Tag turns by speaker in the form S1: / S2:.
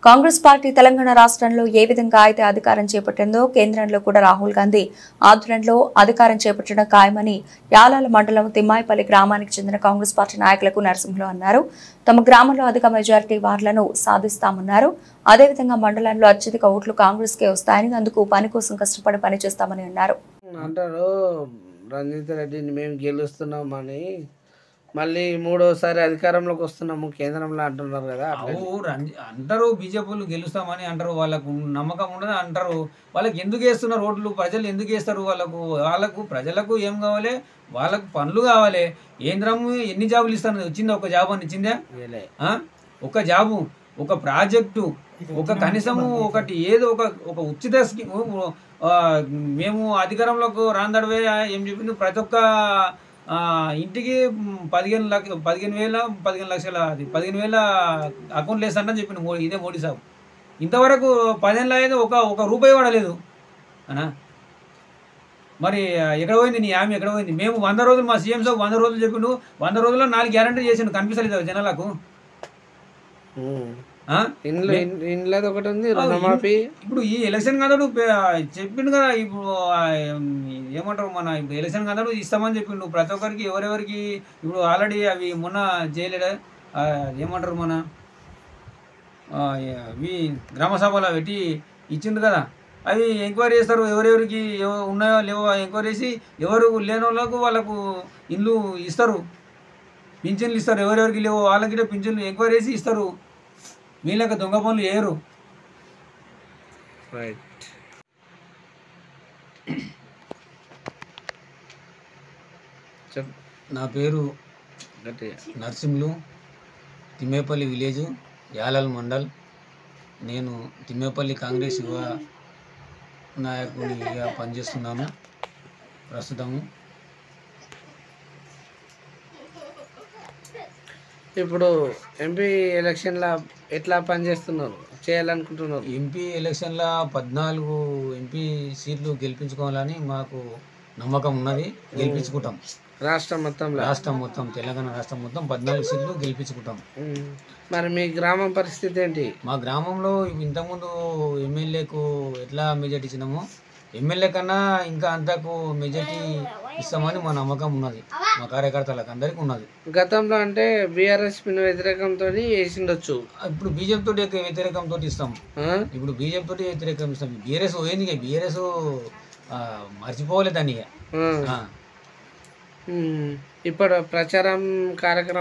S1: Congress party Telangana రాష్ట్రంలో ఏ విధంగా అయితే అధికారం చేపట్టిందో కేంద్రంలో కూడా రాహుల్ గాంధీ ఆధ్వర్యంలో అధికారం చేపట్టడం ఖాయమని యాలాల మండలం తిమ్మాయిపల్లి గ్రామానికి చెందిన కాంగ్రెస్ పార్టీ నాయకులకు నరసింహులు అన్నారు. తమ గ్రామంలో అధిక మెజారిటీ వార్డులను సాధిస్తామన్నారు. అదేవిధంగా మండలంలో అత్యధిక ఓట్లు కాంగ్రెస్ కే వస్తాయని, అందుకు పని కోసం కష్టపడి పనిచేస్తామని అన్నారు.
S2: అంటారు రంజిత్ రెడ్డిని మేము గెలుస్తున్నామని, మళ్ళీ మూడోసారి అధికారంలోకి వస్తున్నాము కేంద్రంలో అంటున్నారు కదా.
S3: అంటారు బీజేపీలు గెలుస్తామని అంటారు, వాళ్ళకు నమ్మకం ఉండదు అంటారు. వాళ్ళకి ఎందుకు వేస్తున్నారు ఓట్లు? ప్రజలు ఎందుకు వేస్తారు? వాళ్ళకు ప్రజలకు ఏం కావాలి? వాళ్ళకు పనులు కావాలి. కేంద్రం ఎన్ని జాబులు ఇస్తాను? వచ్చిందా? ఒక జాబ్ అని ఇచ్చిందే? ఒక జాబు, ఒక ప్రాజెక్టు, ఒక కనీసము ఒకటి ఏదో ఒక ఉచిత స్కీమ్. మేము అధికారంలోకి రాందడవే ఏం చెప్పింది, ప్రతి ఒక్క ఇంటికి 15,000 అకౌంట్లు వేస్తానని చెప్పింది ఇదే మోడీ సాబ్. ఇంతవరకు 10 ఏళ్ళు అయితే ఒక రూపాయి వాడలేదు అనా. మరి ఎక్కడ పోయింది నీ హామీ? ఎక్కడ పోయింది? మేము 100 రోజులు, మా సీఎం సాబ్ 100 రోజులు చెప్పిండు. 100 రోజుల్లో 4 గ్యారంటీ చేసిండు. కనిపిస్తలేదు జనాలకు. ఇప్పుడు ఈ ఎలక్షన్ కాదాడు చెప్పిండు కదా. ఇప్పుడు ఏమంటారు, మన ఇప్పుడు ఎలక్షన్ కాదాడు ఇస్తామని చెప్పిండు ప్రతి ఒక్కరికి. ఎవరెవరికి ఇప్పుడు ఆల్రెడీ అవి మొన్న చేయలేదా, ఏమంటారు మన ఇవి గ్రామ సభలో పెట్టి ఇచ్చిండు కదా. అవి ఎంక్వైరీ చేస్తారు, ఎవరెవరికి ఉన్నాయో లేవో ఎంక్వైరీ చేసి ఎవరు లేని వాళ్ళకు ఇల్లు ఇస్తారు, పింఛన్లు ఇస్తారు. ఎవరెవరికి లేవో వాళ్ళకి పింఛన్లు ఎంక్వైరీ చేసి ఇస్తారు. వీళ్ళకి దొంగ పనులు చేయరు. నా పేరు నరసింహులు, తిమ్మేపల్లి విలేజ్, యాలాల్ మండల్. నేను తిమ్మేపల్లి కాంగ్రెస్ యువ నాయకునిగా పనిచేస్తున్నాను ప్రస్తుతము.
S2: ఇప్పుడు ఎంపీ ఎలక్షన్లో ఎట్లా పనిచేస్తున్నారు, చేయాలనుకుంటున్నారు?
S3: ఎంపీ ఎలక్షన్లో 14 ఎంపీ సీట్లు గెలిపించుకోవాలని మాకు నమ్మకం ఉన్నది. గెలిపించుకుంటాం.
S2: రాష్ట్రం మొత్తం
S3: తెలంగాణ రాష్ట్రం మొత్తం 14 సీట్లు గెలిపించుకుంటాం.
S2: మరి మీ గ్రామం పరిస్థితి ఏంటి?
S3: మా గ్రామంలో ఇంతకుముందు ఎమ్మెల్యేకు ఎట్లా మెజార్టీ ఇచ్చినామో, ఎమ్మెల్యే కన్నా ఇంకా అంతకు మెజార్టీ ఇస్తామని మా నమ్మకం ఉన్నది. మా కార్యకర్తలకు అందరికీ ఉన్నది.
S2: గతంలో అంటే బీఆర్ఎస్ వ్యతిరేకంతో వేసిండొచ్చు.
S3: ఇప్పుడు బీజేపీ తోటి వ్యతిరేకంతో ఇస్తాం. ఇప్పుడు బీజేపీ తోటి వ్యతిరేకం ఇస్తాం. బీఆర్ఎస్ పోయింది, బీఆర్ఎస్ మర్చిపోవాలి దాన్ని.
S2: ఇప్పుడు ప్రచారం కార్యక్రమం